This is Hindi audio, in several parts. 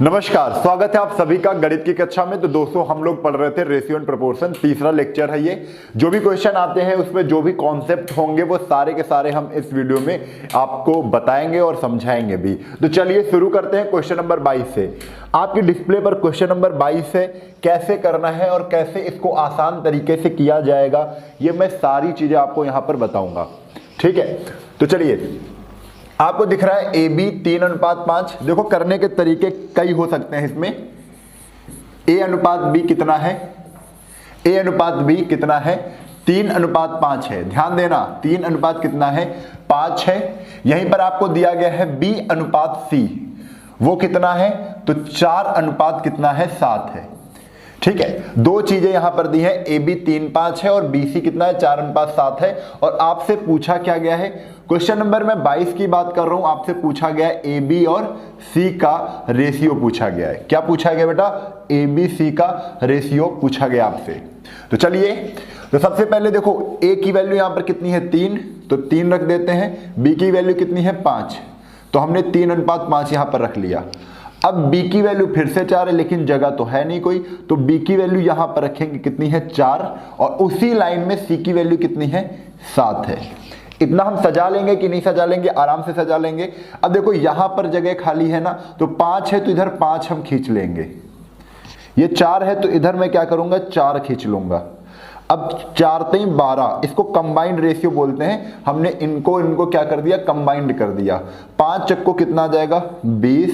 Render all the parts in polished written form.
नमस्कार, स्वागत है आप सभी का गणित की कक्षा में। तो दोस्तों, हम लोग पढ़ रहे थे रेशियो एंड प्रोपोर्शन, तीसरा लेक्चर है ये। जो भी क्वेश्चन आते हैं उसमें जो भी कॉन्सेप्ट होंगे वो सारे के सारे हम इस वीडियो में आपको बताएंगे और समझाएंगे भी। तो चलिए शुरू करते हैं क्वेश्चन नंबर 22 से। आपकी डिस्प्ले पर क्वेश्चन नंबर 22 है, कैसे करना है और कैसे इसको आसान तरीके से किया जाएगा ये मैं सारी चीजें आपको यहाँ पर बताऊंगा। ठीक है, तो चलिए, आपको दिख रहा है AB 3:5। देखो, करने के तरीके कई हो सकते हैं इसमें। A/B कितना है? A/B कितना है? 3:5 है। ध्यान देना, 3 अनुपात कितना है? 5 है। यहीं पर आपको दिया गया है B/C, वो कितना है? तो 4 अनुपात कितना है? 7 है। ठीक है, दो चीजें यहां पर दी है, AB 3:5 है और BC कितना है? 4:7 है। और आपसे पूछा क्या गया है? क्वेश्चन नंबर मैं 22 की बात कर रहा हूं। आपसे पूछा गया है AB और C का रेशियो पूछा गया है। क्या पूछा गया बेटा? ABC का रेशियो पूछा गया आपसे। तो चलिए, तो सबसे पहले देखो, A की वैल्यू यहां पर कितनी है? 3, तो 3 रख देते हैं। B की वैल्यू कितनी है? 5, तो हमने 3:5 यहां पर रख लिया। अब B की वैल्यू फिर से 4 है, लेकिन जगह तो है नहीं कोई, तो B की वैल्यू यहां पर रखेंगे, कितनी है? 4। और उसी लाइन में C की वैल्यू कितनी है? 7 है। इतना हम सजा लेंगे कि नहीं सजा लेंगे? आराम से सजा लेंगे। अब देखो, यहां पर जगह खाली है ना, तो 5 है तो इधर 5 हम खींच लेंगे। ये 4 है तो इधर मैं क्या करूंगा? 4 खींच लूंगा। अब 4 3 12, इसको कंबाइंड रेशियो बोलते हैं। हमने इनको क्या कर दिया? कंबाइंड कर दिया। 5 चक्को कितना आ जाएगा? 20,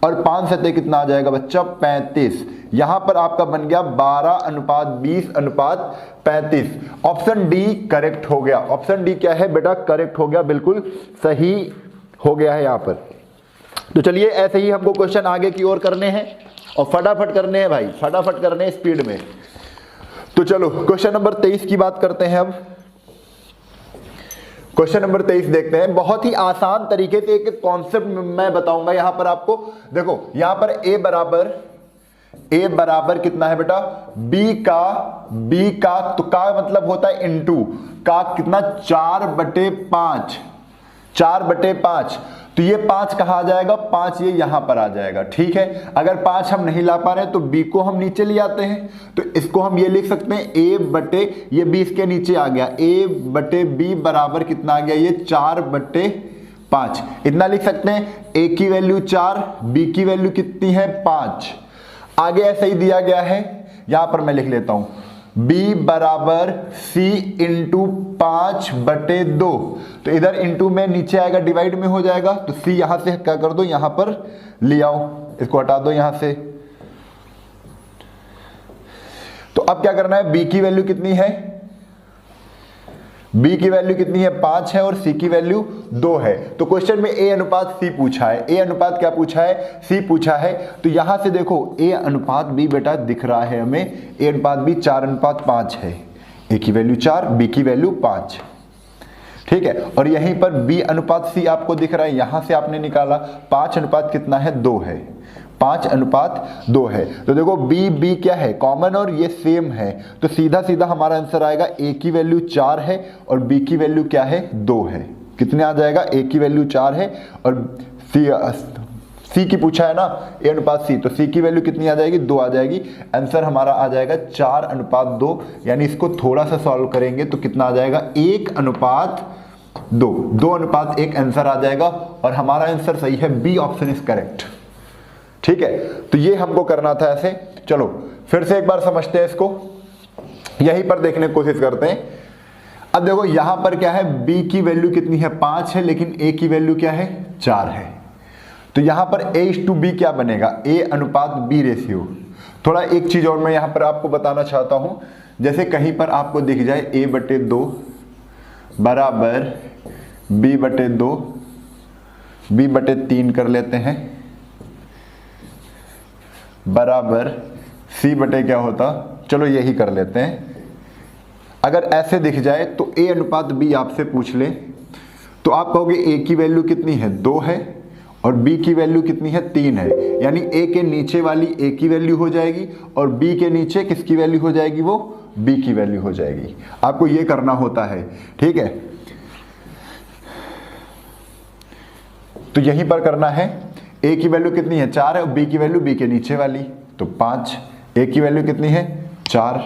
और 5 सतह कितना आ जाएगा बच्चा? 35। यहां पर आपका बन गया 12:20:35। ऑप्शन डी करेक्ट हो गया। ऑप्शन डी क्या है बेटा? करेक्ट हो गया, बिल्कुल सही हो गया है यहां पर। तो चलिए, ऐसे ही हमको क्वेश्चन आगे की ओर करने हैं और फटाफट करने हैं भाई, फटाफट करने हैं स्पीड में। तो चलो, क्वेश्चन नंबर 23 की बात करते हैं। अब क्वेश्चन नंबर 23 देखते हैं। बहुत ही आसान तरीके से एक कॉन्सेप्ट मैं बताऊंगा यहां पर आपको। देखो, यहां पर A बराबर कितना है बेटा? B का तो का मतलब होता है इनटू का, कितना? 4/5। 4/5, तो ये 5 कहां आ जाएगा? 5 ये यहां पर आ जाएगा। ठीक है, अगर 5 हम नहीं ला पा रहे हैं तो B को हम नीचे ले आते हैं। तो इसको हम ये लिख सकते हैं ये B इसके नीचे आ गया। A/B बराबर कितना आ गया? ये 4/5। इतना लिख सकते हैं। A की वैल्यू 4, B की वैल्यू कितनी है? 5। आगे ऐसे ही दिया गया है, यहां पर मैं लिख लेता हूं B बराबर C इंटू 5/2। तो इधर इंटू में नीचे आएगा, डिवाइड में हो जाएगा। तो C यहां से क्या कर दो? यहां पर ले आओ, इसको हटा दो यहां से। तो अब क्या करना है? B की वैल्यू कितनी है? B की वैल्यू कितनी है? 5 है और C की वैल्यू 2 है। तो क्वेश्चन में A/C पूछा है। A अनुपात क्या पूछा है? C पूछा है। तो यहां से देखो, A/B बेटा दिख रहा है हमें। A/B 4:5 है। A की वैल्यू 4, B की वैल्यू 5। ठीक है, और यहीं पर B/C आपको दिख रहा है, यहां से आपने निकाला। 5 अनुपात कितना है? 2 है। 5:2 है। तो देखो, B क्या है? कॉमन, और ये सेम है। तो सीधा सीधा हमारा आंसर आएगा A की वैल्यू 4 है और B की वैल्यू क्या है? 2 है। कितने आ जाएगा? A की वैल्यू 4 है और C की पूछा है ना, A/C, तो C की वैल्यू कितनी आ जाएगी? 2 आ जाएगी। आंसर हमारा आ जाएगा 4:2। यानी इसको थोड़ा सा सॉल्व करेंगे तो कितना आ जाएगा? 1:2। 2:1 आंसर आ जाएगा और हमारा आंसर सही है। B option is correct. ठीक है, तो ये हमको करना था ऐसे। चलो फिर से एक बार समझते हैं इसको, यहीं पर देखने की कोशिश करते हैं। अब देखो, यहां पर क्या है? B की वैल्यू कितनी है? 5 है, लेकिन A की वैल्यू क्या है? 4 है। तो यहां पर A/B क्या बनेगा? A/B ratio. थोड़ा एक चीज और मैं यहां पर आपको बताना चाहता हूं। जैसे कहीं पर आपको दिख जाए A/2 बराबर B/2, B/3 कर लेते हैं, बराबर C/ क्या होता? चलो यही कर लेते हैं। अगर ऐसे दिख जाए तो A/B आपसे पूछ ले तो आप कहोगे A की वैल्यू कितनी है? 2 है और B की वैल्यू कितनी है? 3 है। यानी A के नीचे वाली A की वैल्यू हो जाएगी और B के नीचे किसकी वैल्यू हो जाएगी? वो B की वैल्यू हो जाएगी। आपको ये करना होता है। ठीक है, तो यहीं पर करना है। ए की वैल्यू कितनी है 4 है और बी की वैल्यू बी के नीचे वाली तो 5। ए की वैल्यू कितनी है 4।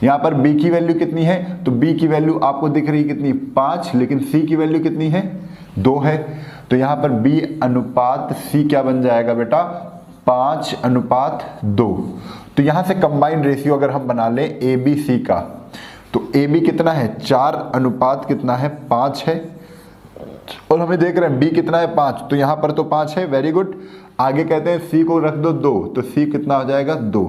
यहाँ पर बी की वैल्यू कितनी है तो बी की वैल्यू आपको दिख रही कितनी 5, लेकिन सी की वैल्यू कितनी है 2 है। तो यहाँ पर बी अनुपात सी क्या बन जाएगा बेटा 5:2। तो यहाँ से कंबाइंड रेशियो अगर हम बना लें ए बी सी का तो ए बी कितना है 4 अनुपात कितना है 5 है, और हमें देख रहे हैं बी कितना है 5, तो यहाँ पर तो 5 है, वेरी गुड। आगे कहते हैं सी को रख दो 2, तो सी कितना हो जाएगा 2।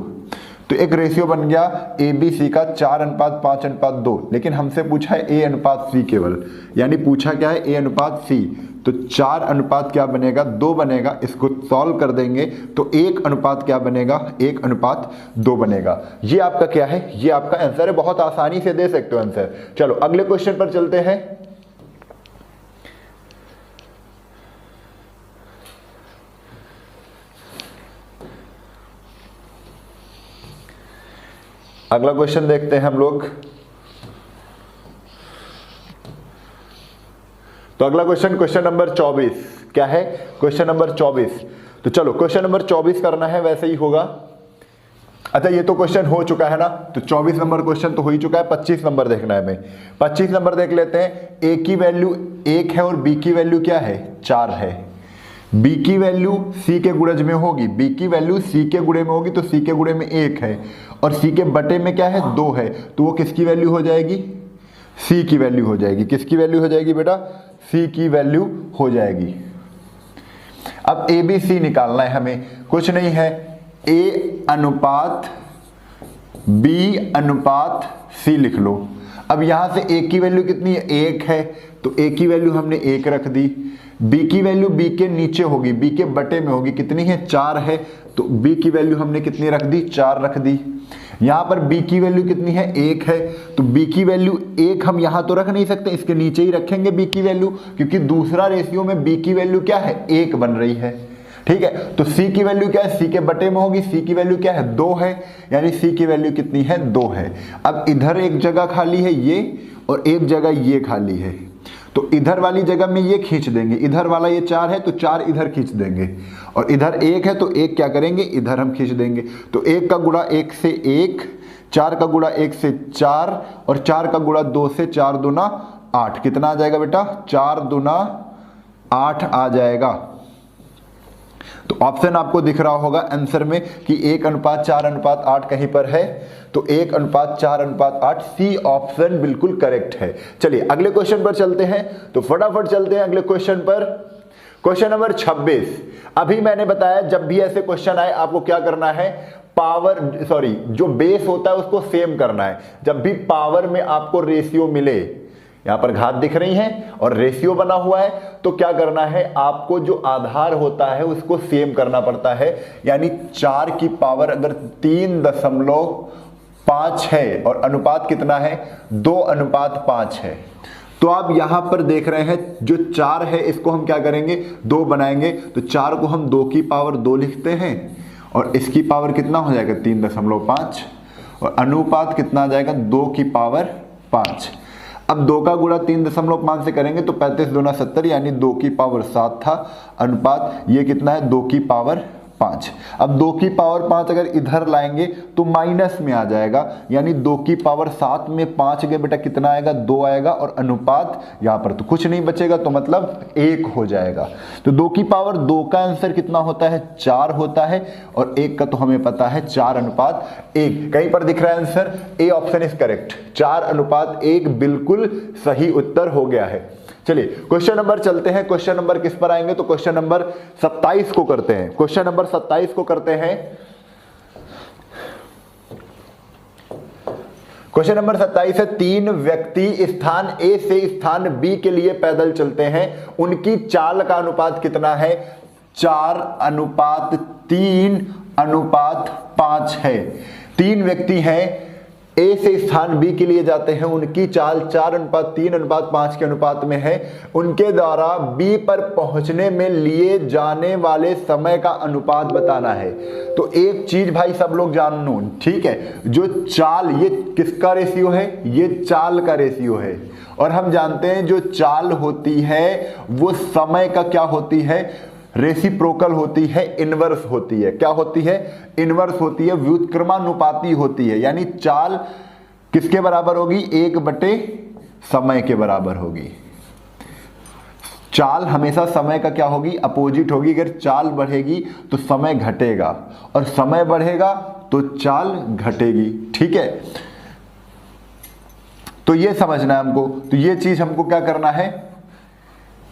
तो एक रेशियो बन गया ए बी सी का 4:5:2, लेकिन हमसे पूछा है ए अनुपात सी केवल, यानी पूछा क्या है ए अनुपात सी। तो 4 अनुपात क्या बनेगा 2 बनेगा। इसको सॉल्व कर देंगे तो 1 अनुपात क्या बनेगा 1:2 बनेगा। ये आपका क्या है, ये आपका आंसर है। बहुत आसानी से दे सकते हो आंसर। चलो अगले क्वेश्चन पर चलते हैं। अगला क्वेश्चन देखते हैं हम लोग। तो अगला क्वेश्चन नंबर 24 क्या है, क्वेश्चन नंबर 24। तो चलो क्वेश्चन नंबर 24 करना है, वैसे ही होगा। अच्छा ये तो क्वेश्चन हो चुका है ना, तो 24 नंबर क्वेश्चन तो हो ही चुका है। 25 नंबर देखना है हमें। 25 नंबर देख लेते हैं। ए की वैल्यू 1 है और बी की वैल्यू क्या है 4 है। बी की वैल्यू सी के गुणज में होगी, बी की वैल्यू सी के गुणे में होगी, तो सी के गुणे में 1 है और सी के बटे में क्या है 2 है, तो वो किसकी वैल्यू हो जाएगी सी की वैल्यू हो जाएगी। किसकी वैल्यू हो जाएगी बेटा सी की वैल्यू हो जाएगी। अब ए बी सी निकालना है हमें, कुछ नहीं है, ए अनुपात बी अनुपात सी लिख लो। अब यहां से ए की वैल्यू कितनी है 1 है, तो ए की वैल्यू हमने 1 रख दी। बी की वैल्यू बी के नीचे होगी, बी के बटे में होगी, कितनी है 4 है, तो बी की वैल्यू हमने कितनी रख दी 4 रख दी। यहां पर बी की वैल्यू कितनी है 1 है, तो बी की वैल्यू 1 हम यहां तो रख नहीं सकते, इसके नीचे ही रखेंगे बी की वैल्यू, क्योंकि दूसरा रेशियो में बी की वैल्यू क्या है 1 बन रही है। ठीक है, तो सी की वैल्यू क्या है सी के बटे में होगी, सी की वैल्यू क्या है 2 है, यानी सी की वैल्यू कितनी है 2 है। अब इधर एक जगह खाली है ये और एक जगह ये खाली है, तो इधर वाली जगह में ये खींच देंगे, इधर वाला ये 4 है तो 4 इधर खींच देंगे, और इधर 1 है तो 1 क्या करेंगे इधर हम खींच देंगे। तो 1 का गुणा 1 से 1, 4 का गुणा 1 से 4 और 4 का गुणा 2 से 4 दूना 8। कितना आ जाएगा बेटा 4 दूना 8 आ जाएगा। तो ऑप्शन आपको दिख रहा होगा आंसर में कि 1:4:8 कहीं पर है, तो 1:4:8 सी ऑप्शन बिल्कुल करेक्ट है। चलिए अगले क्वेश्चन पर चलते हैं, तो फटाफट चलते हैं अगले क्वेश्चन पर। Question number 26। अभी मैंने बताया जब भी ऐसे क्वेश्चन आए आपको क्या करना है, जो बेस होता है उसको सेम करना है। जब भी पावर में आपको रेशियो मिले, यहां पर घात दिख रही है और रेशियो बना हुआ है, तो क्या करना है आपको जो आधार होता है उसको सेम करना पड़ता है। यानी 4 की पावर अगर 3.5 है और अनुपात कितना है 2:5 है, तो आप यहां पर देख रहे हैं जो 4 है इसको हम क्या करेंगे 2 बनाएंगे, तो 4 को हम 2 की पावर 2 लिखते हैं और इसकी पावर कितना हो जाएगा 3.5 और अनुपात कितना आ जाएगा 2 की पावर 5। अब 2 का गुणा 3.5 से करेंगे तो 35 दूना 70, यानी 2 की पावर 7 था। अनुपात ये कितना है 2 की पावर 5। अब 2 की पावर 5 अगर इधर लाएंगे तो माइनस में आ जाएगा, यानी 2 की पावर 7 में 5 गए बेटा कितना आएगा 2 आएगा, और अनुपात यहाँ पर तो कुछ नहीं बचेगा, तो मतलब 1 हो जाएगा। तो 2 की पावर 2 का आंसर कितना होता है 4 होता है, और 1 का तो हमें पता है 4:1। कहीं पर दिख रहा है answer A option is correct, 4:1 बिल्कुल सही उत्तर हो गया है। चलिए क्वेश्चन नंबर चलते हैं। क्वेश्चन नंबर किस पर आएंगे, तो क्वेश्चन नंबर 27 को करते हैं। क्वेश्चन नंबर 27 को करते हैं। क्वेश्चन नंबर 27 है, 3 व्यक्ति स्थान ए से स्थान बी के लिए पैदल चलते हैं, उनकी चाल का अनुपात कितना है 4:3:5 है। 3 व्यक्ति हैं ए से स्थान बी के लिए जाते हैं, उनकी चाल 4:3:5 के अनुपात में है, उनके द्वारा बी पर पहुंचने में लिए जाने वाले समय का अनुपात बताना है। तो एक चीज भाई सब लोग जान लो, ठीक है, जो चाल ये किसका रेशियो है, ये चाल का रेशियो है, और हम जानते हैं जो चाल होती है वो समय का क्या होती है रेसिप्रोकल होती है, इनवर्स होती है। क्या होती है? इनवर्स होती है, व्युत्क्रमानुपाती होती है। यानी चाल किसके बराबर होगी? 1/, समय के बराबर होगी। चाल हमेशा समय का क्या होगी? अपोजिट होगी। अगर चाल बढ़ेगी तो समय घटेगा, और समय बढ़ेगा तो चाल घटेगी। ठीक है, तो ये समझना है हमको। तो ये चीज हमको क्या करना है?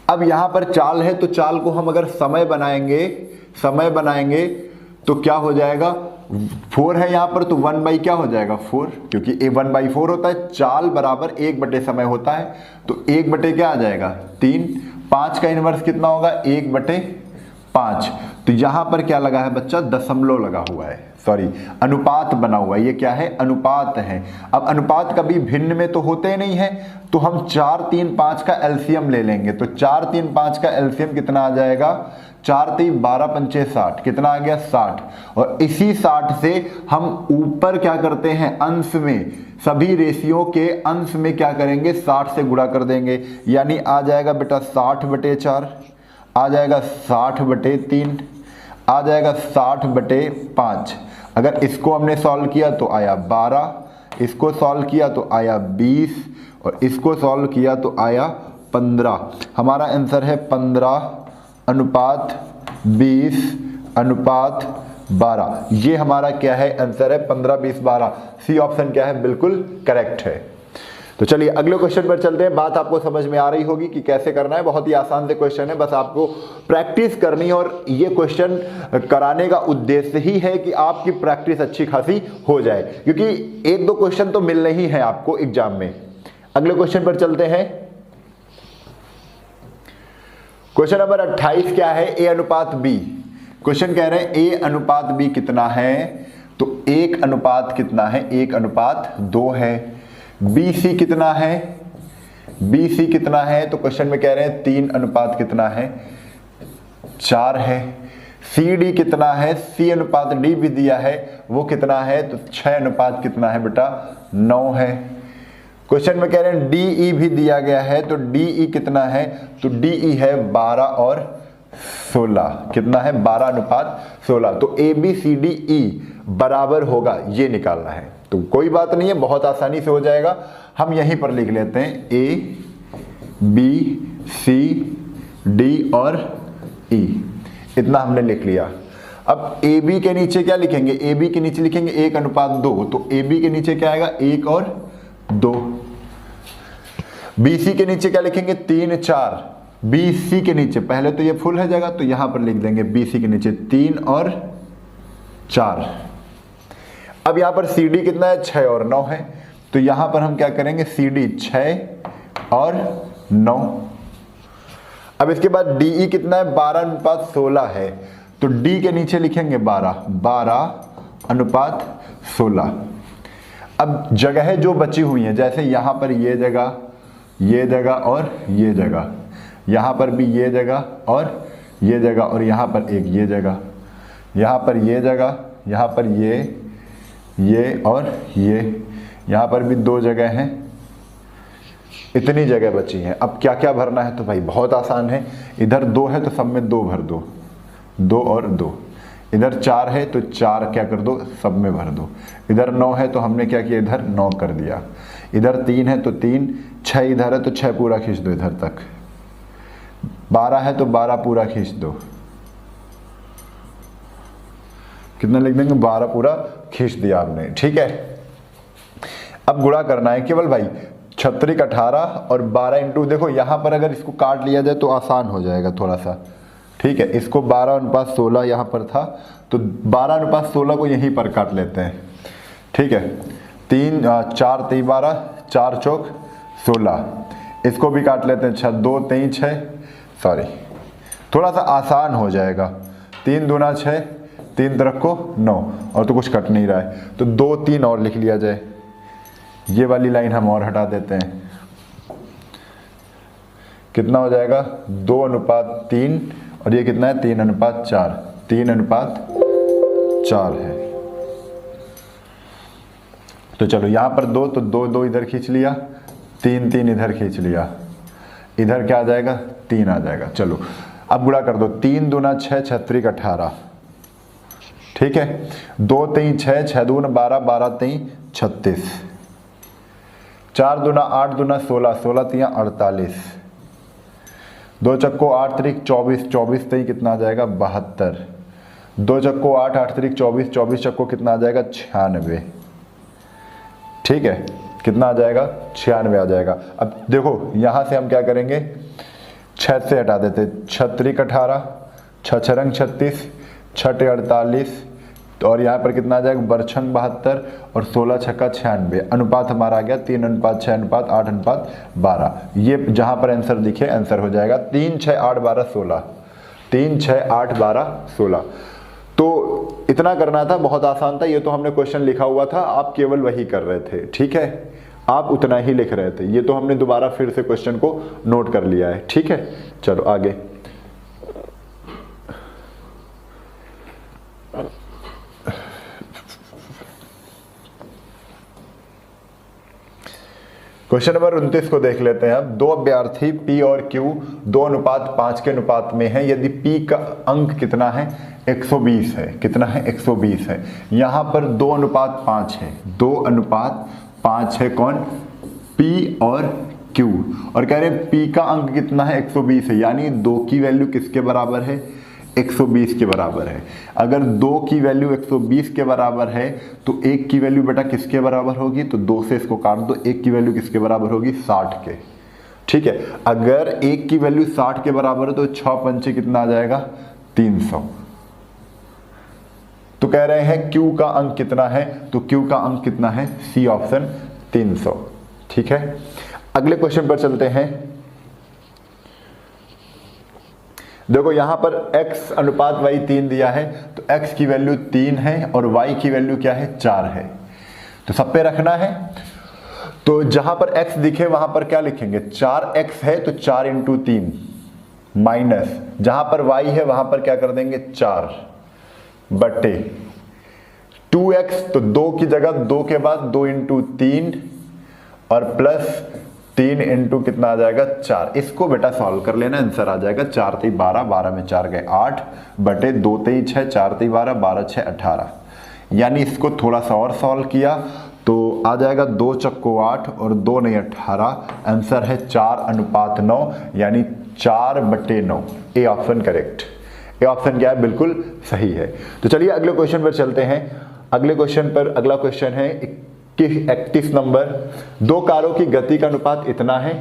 अब यहां पर चाल है, तो चाल को हम अगर समय बनाएंगे तो क्या हो जाएगा? 4 है यहां पर, तो 1 क्या हो जाएगा? 4, क्योंकि 1/4 होता है। चाल बराबर 1/, समय होता है, तो 1/, क्या आ जाएगा? 3। 5 का इनवर्स कितना होगा? 1/5। तो यहां पर क्या लगा है बच्चा? दशमलव लगा हुआ है, सॉरी अनुपात बना हुआ है। ये क्या है? अनुपात है। अब अनुपात कभी भिन्न में तो होते नहीं है, तो हम 4, 3, 5 का एलसीएम ले लेंगे। तो 4, 3, 5 का एलसीएम कितना आ जाएगा? 4, 3, 12, 5, 60। कितना आ गया? 60। और इसी 60 से हम ऊपर क्या करते हैं? अंश में, सभी रेशियो के अंश में क्या करेंगे? 60 से गुणा कर देंगे। यानी आ जाएगा बेटा 60/4, आ जाएगा 60/3, आ जाएगा 60/5। अगर इसको हमने सॉल्व किया तो आया 12, इसको सॉल्व किया तो आया 20, और इसको सॉल्व किया तो आया 15। हमारा आंसर है 15:20:12। ये हमारा क्या है? आंसर है 15, 20, 12। सी ऑप्शन क्या है? बिल्कुल करेक्ट है। तो चलिए अगले क्वेश्चन पर चलते हैं। बात आपको समझ में आ रही होगी कि कैसे करना है। बहुत ही आसान से क्वेश्चन है, बस आपको प्रैक्टिस करनी है, और ये क्वेश्चन कराने का उद्देश्य ही है कि आपकी प्रैक्टिस अच्छी खासी हो जाए, क्योंकि 1-2 क्वेश्चन तो मिलने ही है आपको एग्जाम में। अगले क्वेश्चन पर चलते हैं। क्वेश्चन नंबर 28 क्या है? A/B। क्वेश्चन कह रहे हैं A/B कितना है? तो 1 कितना है? 1:2 है। BC कितना है? BC कितना है? तो क्वेश्चन में कह रहे हैं 3 कितना है? 4 है। CD कितना है? C/D भी दिया है, वो कितना है? तो 6 कितना है बेटा? 9 है। क्वेश्चन में कह रहे हैं DE भी दिया गया है, तो DE कितना है? तो DE है 12 और 16। कितना है? 12:16। तो ABCDE बराबर होगा, ये निकालना है। तो कोई बात नहीं है, बहुत आसानी से हो जाएगा। हम यहीं पर लिख लेते हैं ABCD और E, इतना हमने लिख लिया। अब AB के नीचे क्या लिखेंगे? AB के नीचे लिखेंगे 1:2, तो AB के नीचे क्या आएगा? 1 और 2। BC के नीचे क्या लिखेंगे? 3, 4। BC के नीचे पहले तो ये फुल है जगह, तो यहां पर लिख देंगे BC के नीचे 3 और 4। अब यहां पर CD कितना है? 6 और 9 है, तो यहां पर हम क्या करेंगे? CD 6 और 9। अब इसके बाद DE कितना है? 12:16 है, तो D के नीचे लिखेंगे 12:16। अब जगह जो बची हुई है, जैसे यहां पर ये जगह और ये जगह, यहां पर भी ये जगह और ये जगह, और यहां पर एक ये जगह, यहां पर ये जगह, यहां पर ये और ये, यहां पर भी 2 जगह हैं। इतनी जगह बची है। अब क्या क्या भरना है? तो भाई बहुत आसान है। इधर 2 है तो सब में 2 भर दो, 2 और 2। इधर 4 है तो 4 क्या कर दो? सब में भर दो। इधर 9 है तो हमने क्या किया? इधर 9 कर दिया। इधर 3 है तो 3, 6 इधर है तो 6 पूरा खींच दो इधर तक। 12 है तो 12 पूरा खींच दो। कितना लिख देंगे? 12 पूरा खींच दिया आपने। ठीक है, अब गुणा करना है केवल भाई। 36 18 और 12 इंटू, देखो यहां पर अगर इसको काट लिया जाए तो आसान हो जाएगा थोड़ा सा। ठीक है, इसको 12:16 यहां पर था, तो 12:16 को यहीं पर काट लेते हैं। ठीक है, 3 4 3 12, 4 चौक 16। इसको भी काट लेते हैं। 2 3 6, सॉरी थोड़ा सा आसान हो जाएगा। 3 दूना 6, 3 तरफ को 9, और तो कुछ कट नहीं रहा है, तो 2 3 और लिख लिया जाए। ये वाली लाइन हम और हटा देते हैं। कितना हो जाएगा? 2:3, और ये कितना है? 3:4। 3:4 है। तो चलो यहां पर 2, तो 2 2 इधर खींच लिया, 3 3 इधर खींच लिया। इधर क्या आ जाएगा? 3 आ जाएगा। चलो अब गुणा कर दो, 3 दूना 6, 6 त्रिक 18, ठीक है। 2 3 6, 6 दूना 12, 12 3 36, 4 दूना 8 दूना 16, 16 3 48, 2 चक्को 8 त्रिक 24, 24 3 कितना आ जाएगा 72, 2 चक्को 8, 8 त्रिक 24, 24 चक्को कितना आ जाएगा 96, ठीक है। कितना आ जाएगा 96 आ जाएगा। अब देखो यहां से हम क्या करेंगे, 6 से हटा देते, 6 त्रिक 18, 6 छरंग 36, 6 48, तो और यहाँ पर कितना आ जाएगा बरछंग 72 और 16 छक्का 96, अनुपात हमारा आ गया 3:6:8:12। ये जहां पर आंसर दिखे आंसर हो जाएगा 3 6 8 12 16, 3 6 8 12 16। तो इतना करना था, बहुत आसान था। ये तो हमने क्वेश्चन लिखा हुआ था, आप केवल वही कर रहे थे, ठीक है, आप उतना ही लिख रहे थे। ये तो हमने दोबारा फिर से क्वेश्चन को नोट कर लिया है, ठीक है। चलो आगे, क्वेश्चन नंबर 29 को देख लेते हैं। अब दो अभ्यर्थी P और Q 2:5 के अनुपात में है। यदि P का अंक कितना है 120 है, कितना है 120 है। यहाँ पर 2:5 है, 2:5 है, कौन P और Q, और कह रहे हैं P का अंक कितना है 120 है, यानी 2 की वैल्यू किसके बराबर है 120 के बराबर है। अगर 2 की वैल्यू 120 के बराबर है तो 1 की वैल्यू बेटा किसके बराबर होगी, तो 2 से इसको काट दो, 1 की वैल्यू किसके बराबर होगी 60 के, ठीक है। अगर 1 की वैल्यू 60 के बराबर है तो 6 पंचे कितना आ जाएगा 300। तो कह रहे हैं Q का अंक कितना है, तो Q का अंक कितना है, सी ऑप्शन 300, ठीक है। अगले क्वेश्चन पर चलते हैं। देखो यहां पर x/y 3 दिया है, तो x की वैल्यू 3 है और y की वैल्यू क्या है 4 है, तो सब पे रखना है। तो जहां पर x दिखे वहां पर क्या लिखेंगे, 4x है तो 4 × 3 माइनस, जहां पर y है वहां पर क्या कर देंगे 4 बटे 2x, तो 2 की जगह 2 के बाद 2 × 3 और प्लस 3 × कितना आ जाएगा 4। इसको बेटा सॉल्व कर लेना, आंसर आ जाएगा 4 3 12, 12 में 4 गए 8 बटे 2 3 6, 4 3 12, 12 6 18। यानी इसको थोड़ा सा और सॉल्व किया तो आ जाएगा 2 चक्को 8 और 2 नहीं 18, आंसर है 4:9, यानी 4 बटे 9। A option correct, A option क्या है, बिल्कुल सही है। तो चलिए अगले क्वेश्चन पर चलते हैं। अगले क्वेश्चन पर अगला क्वेश्चन है 31 नंबर। 2 कारों की गति का अनुपात इतना है,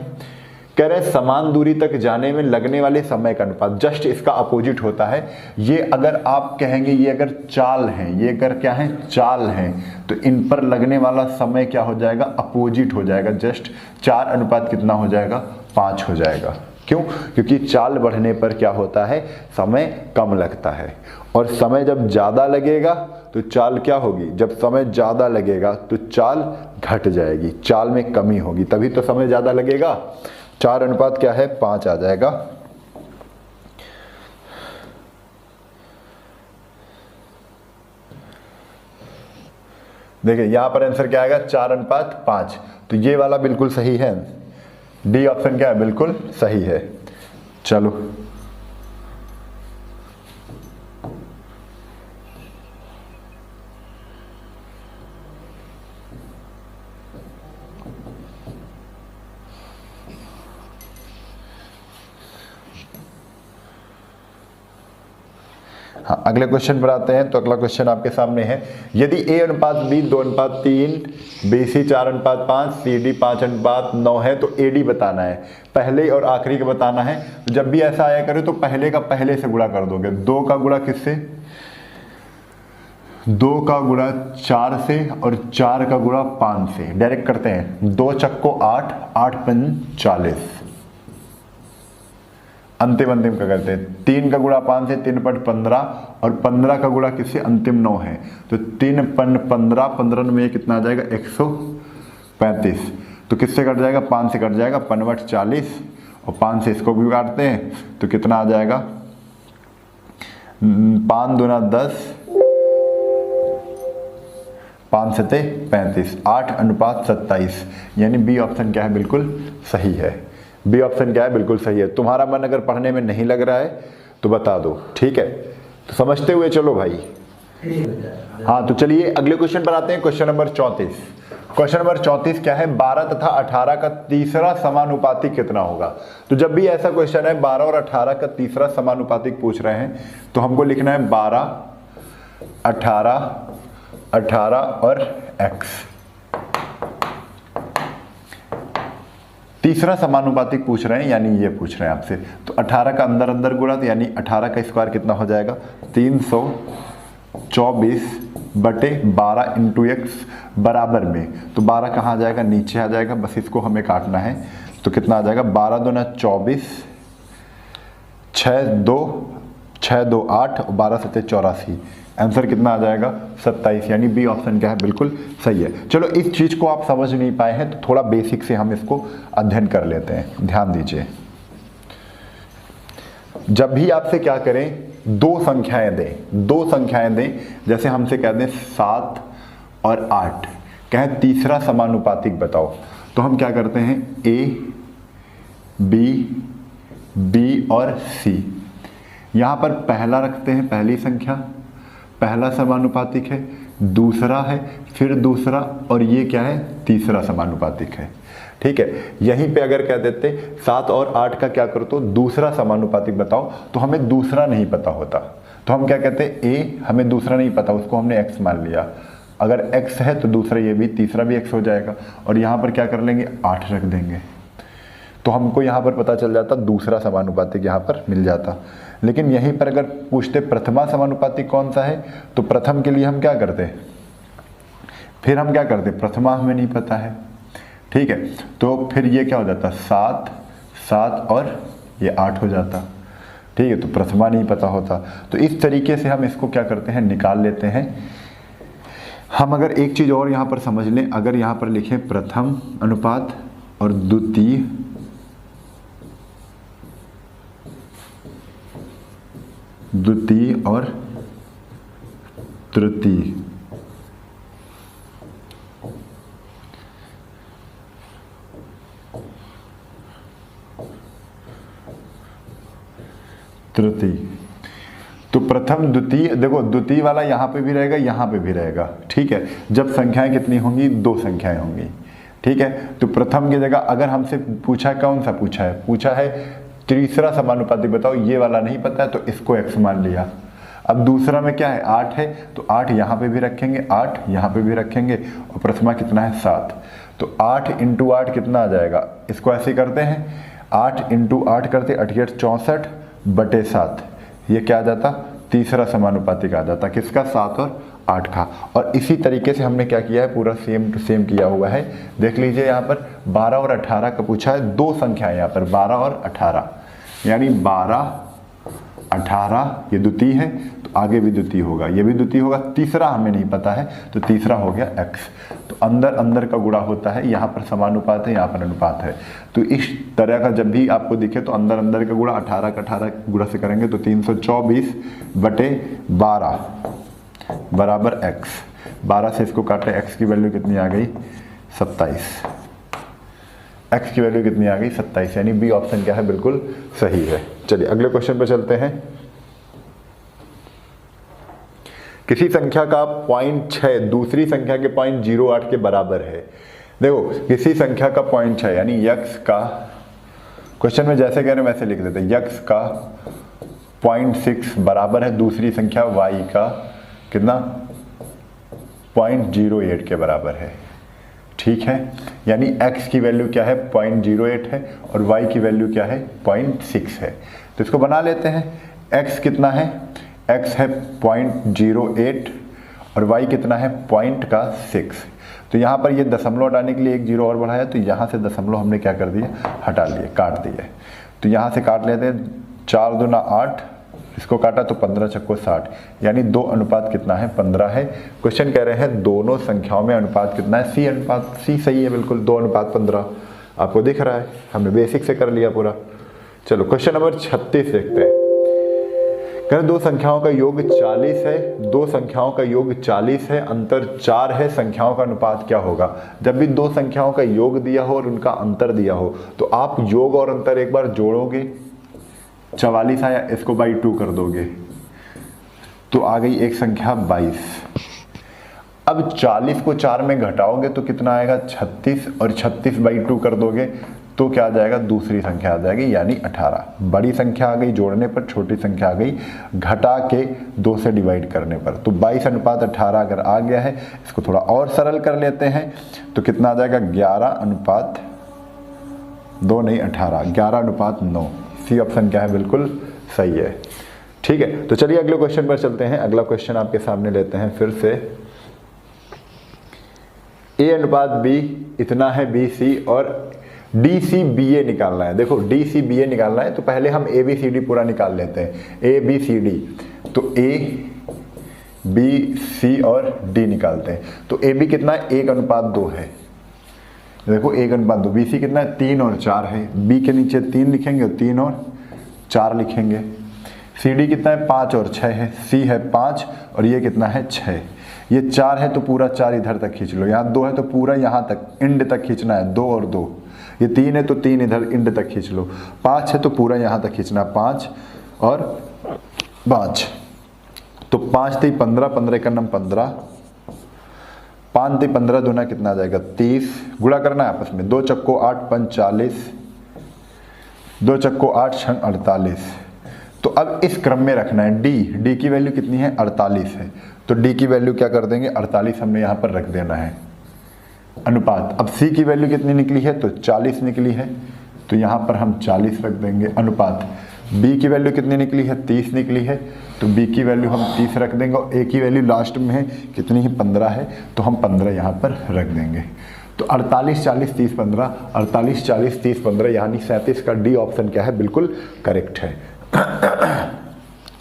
कह रहे हैं समान दूरी तक जाने में लगने वाले समय का अनुपात, जस्ट इसका अपोजिट होता है। ये अगर आप कहेंगे ये अगर चाल है, ये अगर क्या है चाल है, तो इन पर लगने वाला समय क्या हो जाएगा अपोजिट हो जाएगा, जस्ट 4 अनुपात कितना हो जाएगा 5 हो जाएगा। क्यों, क्योंकि चाल बढ़ने पर क्या होता है समय कम लगता है, और समय जब ज़्यादा लगेगा तो चाल क्या होगी, जब समय ज़्यादा लगेगा तो चाल घट जाएगी, चाल में कमी होगी, तभी तो समय ज़्यादा लगेगा। 4 अनुपात क्या है 5 आ जाएगा। देखिए यहां पर आंसर क्या आएगा 4:5, तो ये वाला बिल्कुल सही है, डी ऑप्शन क्या है बिल्कुल सही है। चलो हाँ, अगले क्वेश्चन पर आते हैं। तो अगला क्वेश्चन आपके सामने है, यदि A/B 2:3, BC 4:5, CD 5:9 है तो AD बताना है। पहले और आखिरी का बताना है। तो जब भी ऐसा आया करे तो पहले का पहले से गुणा कर दोगे। 2 का गुणा किससे, 2 का गुणा 4 से और 4 का गुणा 5 से, डायरेक्ट करते हैं। 2 चक्को 8, 8 पंच 40, अंतिम का करते हैं। 3 का गुणा 5 से, 3 पट 15 और 15 का गुणा किससे अंतिम 9 है, तो 3 पन 15, 15 में कितना आ जाएगा 135, तो किससे कट जाएगा 5 से कट जाएगा, 5 40 और 5 से इसको भी काटते हैं तो कितना आ जाएगा 5 दूना 10, 5 7 35, 8:27, यानी बी ऑप्शन क्या है बिल्कुल सही है। बी ऑप्शन क्या है, बिल्कुल सही है। तुम्हारा मन अगर पढ़ने में नहीं लग रहा है तो बता दो, ठीक है। तो समझते हुए चलो भाई। हाँ तो चलिए अगले क्वेश्चन पर आते हैं। Question number 34। क्वेश्चन नंबर 34 क्या है, 12 तथा 18 का तीसरा समानुपातिक कितना होगा। तो जब भी ऐसा क्वेश्चन है 12 और 18 का तीसरा समानुपातिक पूछ रहे हैं तो हमको लिखना है 12, 18, 18 और x। तीसरा समानुपातिक पूछ रहे हैं यानी ये पूछ रहे हैं आपसे। तो 18 का अंदर अंदर गुणा, तो यानी 18 का स्क्वायर कितना हो जाएगा, 324 बटे 12 इंटू एक्स बराबर में। तो 12 कहाँ आ जाएगा, नीचे आ जाएगा, बस इसको हमें काटना है। तो कितना आ जाएगा, 12 दूना 24, 6 2 8 और 12 7 84। आंसर कितना आ जाएगा, 27। यानी बी ऑप्शन क्या है, बिल्कुल सही है। चलो इस चीज को आप समझ नहीं पाए हैं तो थोड़ा बेसिक से हम इसको अध्ययन कर लेते हैं। ध्यान दीजिए, जब भी आपसे क्या करें, दो संख्याएं दें, जैसे हमसे कह दें 7 और 8, कहें तीसरा समानुपातिक बताओ, तो हम क्या करते हैं, ए बी और सी। यहां पर पहला रखते हैं, पहली संख्या, पहला समानुपातिक है, दूसरा है, फिर दूसरा, और ये क्या है, तीसरा समानुपातिक है। ठीक है, यहीं पे अगर कह देते 7 और 8 का क्या करो तो दूसरा समानुपातिक बताओ, तो हमें दूसरा नहीं पता होता, तो हम क्या कहते हैं, ए हमें दूसरा नहीं पता, उसको हमने x मान लिया। अगर x है तो दूसरा ये भी, तीसरा भी x हो जाएगा, और यहाँ पर क्या कर लेंगे, 8 रख देंगे, तो हमको यहाँ पर पता चल जाता, दूसरा समानुपातिक यहाँ पर मिल जाता। लेकिन यहीं पर अगर पूछते प्रथमा समानुपातिक कौन सा है, तो प्रथम के लिए हम क्या करते, फिर हम क्या करते, प्रथमा हमें नहीं पता है, ठीक है, तो फिर ये क्या हो जाता, 7 और ये 8 हो जाता, ठीक है, तो प्रथमा नहीं पता होता। तो इस तरीके से हम इसको क्या करते हैं, निकाल लेते हैं। हम अगर एक चीज़ और यहाँ पर समझ लें, अगर यहाँ पर लिखें प्रथम अनुपात और द्वितीय और तृतीय, तो प्रथम द्वितीय, देखो द्वितीय वाला यहाँ पे भी रहेगा, यहाँ पे भी रहेगा, ठीक है, जब संख्याएं कितनी होंगी, 2 संख्याएं होंगी, ठीक है। तो प्रथम की जगह अगर हमसे पूछा है, कौन सा पूछा है तीसरा समानुपातिक बताओ, ये वाला नहीं पता है तो इसको x मान लिया। अब दूसरा में क्या है, 8 है, तो 8 यहाँ पे भी रखेंगे, 8 यहाँ पे भी रखेंगे, और प्रथमा कितना है, 7, तो 8 इंटू 8 कितना आ जाएगा, इसको ऐसे करते हैं, 8 इंटू 8 करते 8 64 बटे 7, ये क्या आ जाता, तीसरा समानुपातिक आ जाता, किसका, 7 और 8 का। और इसी तरीके से हमने क्या किया है, पूरा सेम टू सेम किया हुआ है। देख लीजिए यहाँ पर 12 और 18 का पूछा है, 2 संख्याएं यहाँ पर 12 और 18, यानी 12 18 ये द्वितीय है, तो आगे भी द्वितीय होगा, ये भी द्वितीय होगा, तीसरा हमें नहीं पता है, तो तीसरा हो गया x। तो अंदर अंदर का गुणा होता है, यहाँ पर समानुपात है, यहाँ पर अनुपात है। तो इस तरह का जब भी आपको दिखे तो अंदर अंदर का गुणा 18 का 18 गुणा से करेंगे, तो 324 बटे 12 बराबर x। 12 से इसको काटे, x की वैल्यू कितनी आ गई, 27। x की वैल्यू कितनी आ गई, 27, यानी बी ऑप्शन क्या है, बिल्कुल सही है। चलिए अगले क्वेश्चन पे चलते हैं। किसी संख्या का 0.6 दूसरी संख्या के 0.08 के बराबर है। देखो किसी संख्या का 0.6 यानी x का, क्वेश्चन में जैसे कह रहे हैं वैसे लिख देते हैं, x का 0.6 बराबर है दूसरी संख्या y का कितना, 0.08 के बराबर है, ठीक है। यानी x की वैल्यू क्या है, 0.08 है, और y की वैल्यू क्या है, 0.6 है। तो इसको बना लेते हैं, x कितना है, x है 0.08 और y कितना है, 0.6। तो यहाँ पर ये दशमलव हटाने के लिए एक जीरो और बढ़ाया, तो यहाँ से दशमलव हमने क्या कर दिया, हटा लिए, काट दिए। तो यहाँ से काट लेते हैं, 4 दूना 8, इसको काटा तो 15 छक्को 60, यानी 2 अनुपात कितना है, 15 है। क्वेश्चन कह रहे हैं दोनों संख्याओं में अनुपात कितना है, C अनुपात, C सही है बिल्कुल, 2 अनुपात 15 आपको दिख रहा है, हमने बेसिक से कर लिया पूरा। चलो क्वेश्चन नंबर 36 देखते हैं। करें दो संख्याओं का योग 40 है, दो संख्याओं का योग 40 है, अंतर 4 है, संख्याओं का अनुपात क्या होगा। जब भी दो संख्याओं का योग दिया हो और उनका अंतर दिया हो तो आप योग और अंतर एक बार जोड़ोगे, 44 आया, इसको बाई 2 कर दोगे तो आ गई एक संख्या 22। अब 40 को 4 में घटाओगे तो कितना आएगा 36, और 36 बाई 2 कर दोगे तो क्या आ जाएगा, दूसरी संख्या आ जाएगी यानी 18। बड़ी संख्या आ गई जोड़ने पर, छोटी संख्या आ गई घटा के 2 से डिवाइड करने पर। तो 22 अनुपात 18 अगर आ गया है, इसको थोड़ा और सरल कर लेते हैं तो कितना आ जाएगा 11 अनुपात 2 नहीं 18, 11 अनुपात 9। सी ऑप्शन क्या है, बिल्कुल सही है। ठीक है, तो चलिए अगले क्वेश्चन पर चलते हैं। अगला क्वेश्चन आपके सामने लेते हैं फिर से। ए अनुपात बी इतना है BC और DCBA निकालना है। देखो DCBA निकालना है तो पहले हम ABCD पूरा निकाल लेते हैं। ABCD तो A B C और D निकालते हैं। तो AB कितना है, 1 अनुपात 2 है। देखो 1 अनुपात 2। BC कितना है, 3 और 4 है। B के नीचे 3 लिखेंगे और 3 और 4 लिखेंगे। CD कितना है, 5 और 6 है। C है 5 और ये कितना है 6। ये 4 है तो पूरा 4 इधर तक खींच लो, यहाँ 2 है तो पूरा यहाँ तक एंड तक खींचना है, 2 और 2। ये 3 है तो 3 इधर एंड तक खींच लो। 5 है तो पूरा यहाँ तक खींचना, 5 और 5। तो 5 3 15, 15 का नाम 15, 5 3 15 दूना कितना आ जाएगा 30। गुणा करना है आपस में, 2 चक्को 8 5 40, 2 चक्को 8 6 48। तो अब इस क्रम में रखना है। D की वैल्यू कितनी है, 48 है। तो D की वैल्यू क्या कर देंगे, 48 हमने यहाँ पर रख देना है। अनुपात, अब C की वैल्यू कितनी निकली है, तो 40 निकली है, तो यहाँ पर हम 40 रख देंगे। अनुपात B की वैल्यू कितनी निकली है, 30 निकली है, तो B की वैल्यू हम 30 रख देंगे। और A की वैल्यू लास्ट में है कितनी है, 15 है, तो हम 15 यहाँ पर रख देंगे। तो 48 40 30 15, 48 40 30 15 यानी 37 का D ऑप्शन क्या है, बिल्कुल करेक्ट है।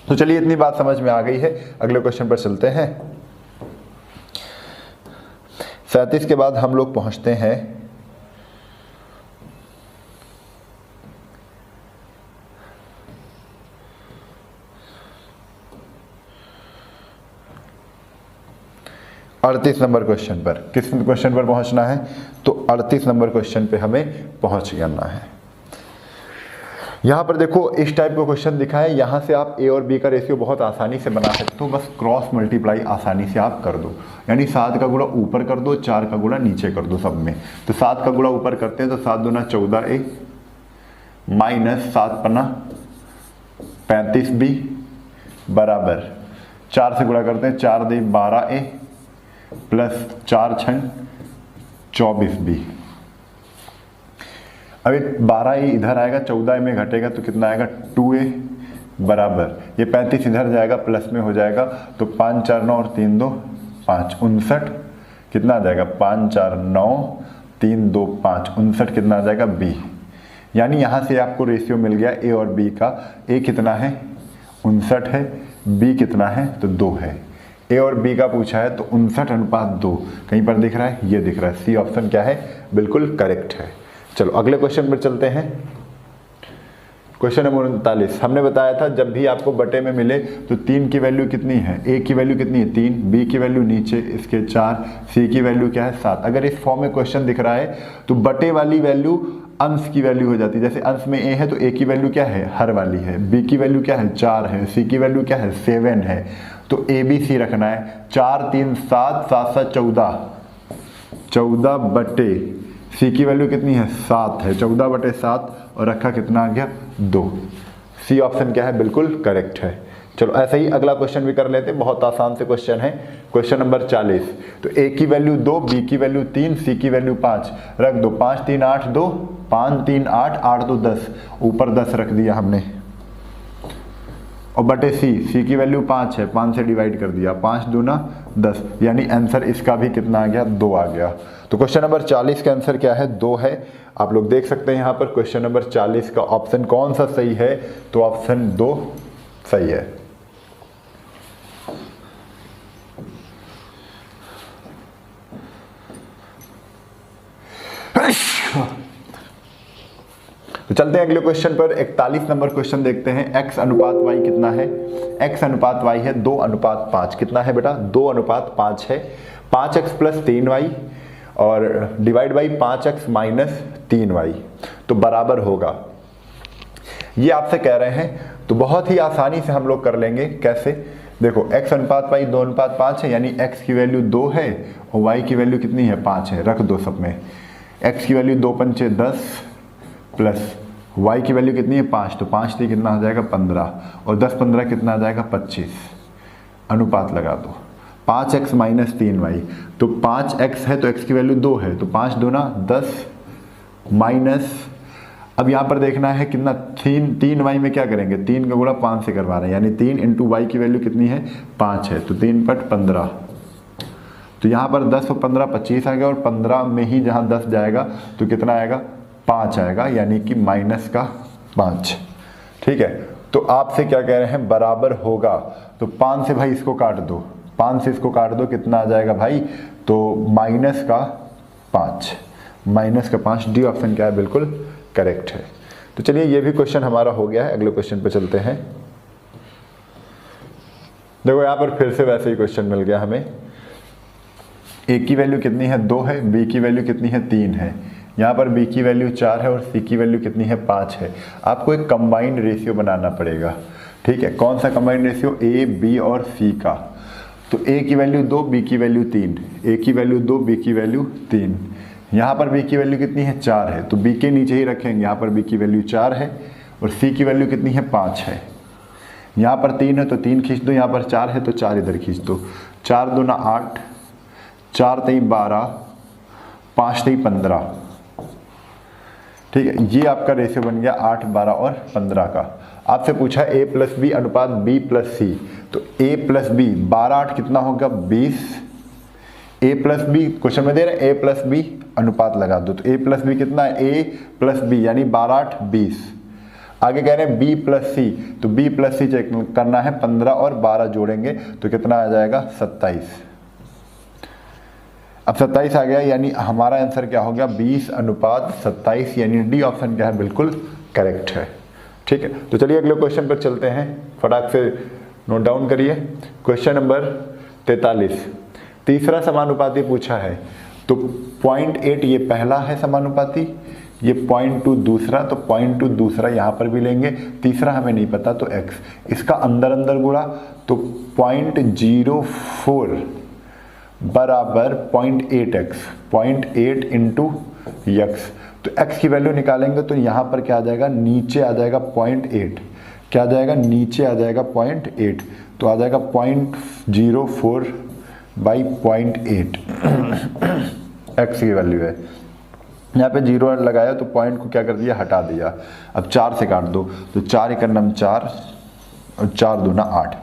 तो चलिए इतनी बात समझ में आ गई है, अगले क्वेश्चन पर चलते हैं। 37 के बाद हम लोग पहुंचते हैं अड़तीस नंबर क्वेश्चन पर। किस क्वेश्चन पर पहुंचना है, तो 38 नंबर क्वेश्चन पे हमें पहुंच जाना है। यहाँ पर देखो इस टाइप का क्वेश्चन दिखा है, यहाँ से आप A और B का रेशियो बहुत आसानी से बना सकते हो। बस क्रॉस मल्टीप्लाई आसानी से आप कर दो, यानी 7 का गुणा ऊपर कर दो, 4 का गुणा नीचे कर दो सब में। तो 7 का गुणा ऊपर करते हैं तो 7 दूना 14A माइनस 7 पन्ना 35B बराबर 4 से गुणा करते हैं, 4 दे 12A प्लस 4 छंग 24B। अब 12A इधर आएगा, 14A में घटेगा तो कितना आएगा 2A बराबर, ये 35 इधर जाएगा प्लस में हो जाएगा, तो 5 4 9 और 3 2 5 59 कितना आ जाएगा 5 4 9 3 2 5 59 कितना आ जाएगा B। यानी यहाँ से आपको रेशियो मिल गया A और B का। A कितना है 59 है, B कितना है तो 2 है। A और B का पूछा है तो 59 अनुपात 2 कहीं पर दिख रहा है, ये दिख रहा है। C ऑप्शन क्या है, बिल्कुल करेक्ट है। चलो अगले क्वेश्चन पर चलते हैं। Question number 39। हमने बताया था जब भी आपको बटे में मिले तो 3 की वैल्यू कितनी है, A की वैल्यू कितनी है 3, B की वैल्यू नीचे इसके 4, C की वैल्यू क्या है 7। अगर इस फॉर्म में क्वेश्चन दिख रहा है तो बटे वाली वैल्यू अंश की वैल्यू हो जाती है। जैसे अंश में A है तो A की वैल्यू क्या है, हर वाली है, B की वैल्यू क्या है 4 है, C की वैल्यू क्या है 7 है। तो ABC रखना है। 4 3 7 7 7 14, 14 बटे C की वैल्यू कितनी है 7 है, 14 बटे 7 और रखा कितना आ गया 2। C ऑप्शन क्या है, बिल्कुल करेक्ट है। चलो ऐसे ही अगला क्वेश्चन भी कर लेते हैं, बहुत आसान से क्वेश्चन है। Question number 40। तो A की वैल्यू 2, B की वैल्यू 3, C की वैल्यू 5 रख दो। 5 3 8 2, 5 3 8 8 2 10, ऊपर 10 रख दिया हमने। और बटे C की वैल्यू 5 है, 5 से डिवाइड कर दिया, 5 दूना 10, यानी आंसर इसका भी कितना आ गया 2 आ गया। तो क्वेश्चन नंबर 40 का आंसर क्या है 2 है। आप लोग देख सकते हैं यहाँ पर क्वेश्चन नंबर 40 का ऑप्शन कौन सा सही है, तो ऑप्शन 2 सही है। तो चलते हैं अगले क्वेश्चन पर। 41 नंबर क्वेश्चन देखते हैं। x अनुपात y कितना है? x अनुपात y है 2:5। कितना है बेटा? 2:5 है। 5x प्लस 3y और divide by 5x minus 3y, तो बराबर होगा, ये आपसे कह रहे हैं। तो बहुत ही आसानी से हम लोग कर लेंगे। कैसे? देखो x अनुपात y 2:5 है, यानी x की वैल्यू 2 है और y की वैल्यू कितनी है? 5 है। रख दो सब में। x की वैल्यू 2 पंचे 10 प्लस y की वैल्यू कितनी है? 5, तो 5 से कितना हो जाएगा? 15 और 10 15 कितना आ जाएगा? 25। अनुपात लगा दो। 5x माइनस 3y, तो 5x है तो x की वैल्यू 2 है, तो 5 दूना 10 माइनस, अब यहाँ पर देखना है कितना, 3y में क्या करेंगे? 3 का गुणा 5 से करवा रहे हैं, यानी 3 इंटू वाई की वैल्यू कितनी है? 5 है, तो 3 पट 15। तो यहाँ पर 10 और 15 25 आ गया, और 15 में ही जहाँ 10 जाएगा तो कितना आएगा? 5 आएगा, यानी कि माइनस का 5। ठीक है, तो आपसे क्या कह रहे हैं? बराबर होगा। तो 5 से भाई इसको काट दो, 5 से इसको काट दो, कितना आ जाएगा भाई? तो माइनस का 5, माइनस का 5। डी ऑप्शन क्या है? बिल्कुल करेक्ट है। तो चलिए ये भी क्वेश्चन हमारा हो गया है। अगले क्वेश्चन पे चलते हैं। देखो यहाँ पर फिर से वैसे ही क्वेश्चन मिल गया हमें। a की वैल्यू कितनी है? 2 है। b की वैल्यू कितनी है? 3 है। यहाँ पर b की वैल्यू 4 है और c की वैल्यू कितनी है? 5 है। आपको एक कंबाइंड रेशियो बनाना पड़ेगा। ठीक है, कौन सा कंबाइंड रेशियो? a, b और c का। तो a की वैल्यू 2, b की वैल्यू 3, a की वैल्यू 2, b की वैल्यू 3। यहाँ पर b की वैल्यू कितनी है? 4 है, तो b के नीचे ही रखेंगे। यहाँ पर b की वैल्यू 4 है और c की वैल्यू कितनी है? 5 है। यहाँ पर 3 है तो 3 खींच दो, यहाँ पर 4 है तो 4 इधर खींच दो। 4 दूना 8, 4 3 12, 5 3 15। ठीक है, ये आपका रेशियो बन गया 8, 12 और 15 का। आपसे पूछा a प्लस बी अनुपात b प्लस सी, तो a प्लस बी 12 8 कितना होगा? 20। a प्लस बी क्वेश्चन में दे रहे हैं, a प्लस बी अनुपात लगा दो, तो a प्लस बी कितना है? a प्लस बी, यानी 12 8 20। आगे कह रहे हैं b प्लस सी, तो b प्लस सी चेक करना है। 15 और 12 जोड़ेंगे तो कितना आ जाएगा? 27। अब 27 आ गया, यानी हमारा आंसर क्या हो गया? 20:27, यानी डी ऑप्शन क्या है? बिल्कुल करेक्ट है। ठीक है, तो चलिए अगले क्वेश्चन पर चलते हैं। फटाक से नोट डाउन करिए। क्वेश्चन नंबर 43, तीसरा समानुपाती पूछा है। तो 0.8 ये पहला है समानुपाती, ये 0.2 दूसरा, तो 0.2 दूसरा यहाँ पर भी लेंगे। तीसरा हमें नहीं पता तो x, इसका अंदर अंदर गुणा, तो 0.04 बराबर 0.8x, 0.8 इंटू x। तो x की वैल्यू निकालेंगे तो यहाँ पर क्या आ जाएगा? नीचे आ जाएगा 0.8। क्या आ जाएगा? नीचे आ जाएगा 0.8, तो आ जाएगा 0.04 बाई 0.8 x की वैल्यू है। यहाँ पे 0 लगाया तो पॉइंट को क्या कर दिया? हटा दिया। अब 4 से काट दो, तो 4 × 9 4 और 4 दूना 8।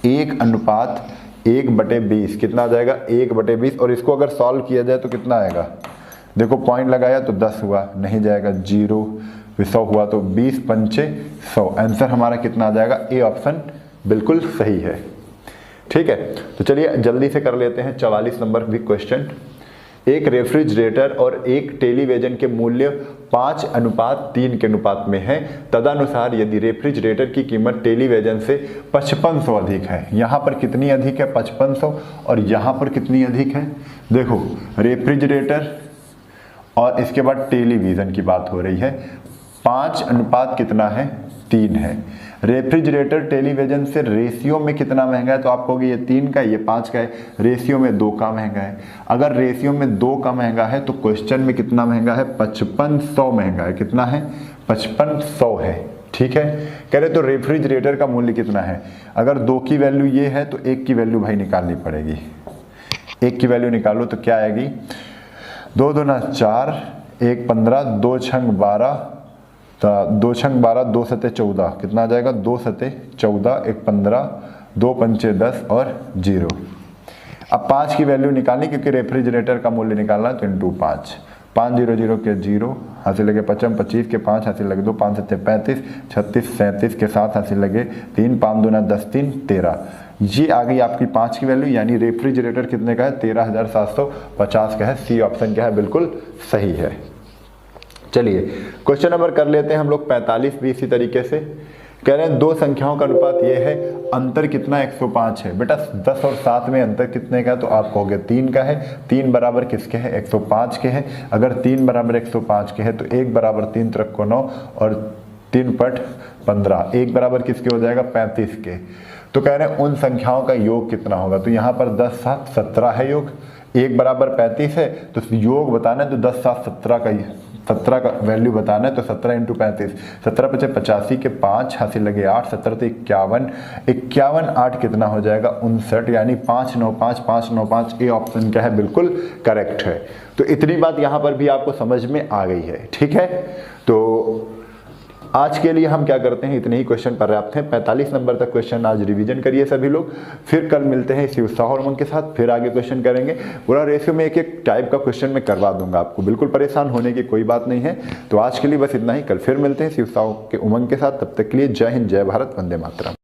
1:1/20 कितना आ जाएगा? 1/20। और इसको अगर सॉल्व किया जाए तो कितना आएगा? देखो पॉइंट लगाया तो 10 हुआ, नहीं जाएगा 0, 100 हुआ तो 20 पंचे 100। आंसर हमारा कितना आ जाएगा? ए ऑप्शन बिल्कुल सही है। ठीक है, तो चलिए जल्दी से कर लेते हैं 44 नंबर भी क्वेश्चन। एक रेफ्रिजरेटर और एक टेलीविजन के मूल्य 5:3 के अनुपात में है। तदनुसार यदि रेफ्रिजरेटर की कीमत टेलीविजन से 5500 अधिक है। यहाँ पर कितनी अधिक है? 5500। और यहाँ पर कितनी अधिक है? देखो रेफ्रिजरेटर और इसके बाद टेलीविजन की बात हो रही है। 5 कितना है? 3 है। रेफ्रिजरेटर टेलीविजन से रेशियो में कितना महंगा है? तो आप कहोगे ये 3 का है, ये 5 का है। रेशियो में 2 का महंगा है। अगर रेशियो में 2 का महंगा है तो क्वेश्चन में कितना महंगा है? 5500 महंगा है। कितना है? 5500 है। ठीक है, कह रहे तो रेफ्रिजरेटर का मूल्य कितना है? अगर 2 की वैल्यू ये है तो 1 की वैल्यू भाई निकालनी पड़ेगी। 1 की वैल्यू निकालो तो क्या आएगी? 2 दूना 4, 1 15, 2 छंग 12, 2 छंग 12, 2 सते 14, कितना आ जाएगा? 2 सते 14, 1 15, 2 पंचे 10 और 0। अब 5 की वैल्यू निकालनी, क्योंकि रेफ्रिजरेटर का मूल्य निकालना है, तो इंटू 5। 5 0 0 के 0, हासिल लगे 55, 25 के 5 हासिल लगे 2, 5 सते 35, 36 37 के 7 हासिल लगे 3, 5 दूना 10 3 13। ये आ गई आपकी 5 की वैल्यू, यानी रेफ्रिजरेटर कितने का है? 13,750 का है। सी ऑप्शन क्या है? बिल्कुल सही है। चलिए क्वेश्चन नंबर कर लेते हैं हम लोग 45 भी इसी तरीके से। कह रहे हैं दो संख्याओं का अनुपात ये है, अंतर कितना 105 है। बेटा 10 और 7 में अंतर कितने का है, तो आप कहोगे 3 का है। 3 बराबर किसके है, 105 के है। अगर 3 बराबर 105 के है तो 1 बराबर 3 त्रिक को 9 और 3 पट 15, 1 बराबर किसके हो जाएगा 35 के। तो कह रहे हैं उन संख्याओं का योग कितना होगा, तो यहाँ पर 10 7 17 है योग, 1 बराबर 35 है तो योग बताना है, तो 10 7 17 का वैल्यू बताना है, तो 17 इंटू 35, 17 पचे 85 के 5 हासिल लगे 8, 17 तो 51, 51 8 कितना हो जाएगा 59, यानी 595 595 ए ऑप्शन क्या है, बिल्कुल करेक्ट है। तो इतनी बात यहाँ पर भी आपको समझ में आ गई है, ठीक है। तो आज के लिए हम क्या करते हैं, इतने ही क्वेश्चन पर्याप्त हैं। 45 नंबर तक क्वेश्चन आज रिवीजन करिए सभी लोग, फिर कल मिलते हैं इसी उत्साह और उमंग के साथ, फिर आगे क्वेश्चन करेंगे। पूरा रेशियो में एक एक टाइप का क्वेश्चन मैं करवा दूंगा आपको, बिल्कुल परेशान होने की कोई बात नहीं है। तो आज के लिए बस इतना ही, कल फिर मिलते हैं इसी उत्साह के उमंग के साथ। तब तक के लिए जय हिंद, जय भारत, वंदे मातरम।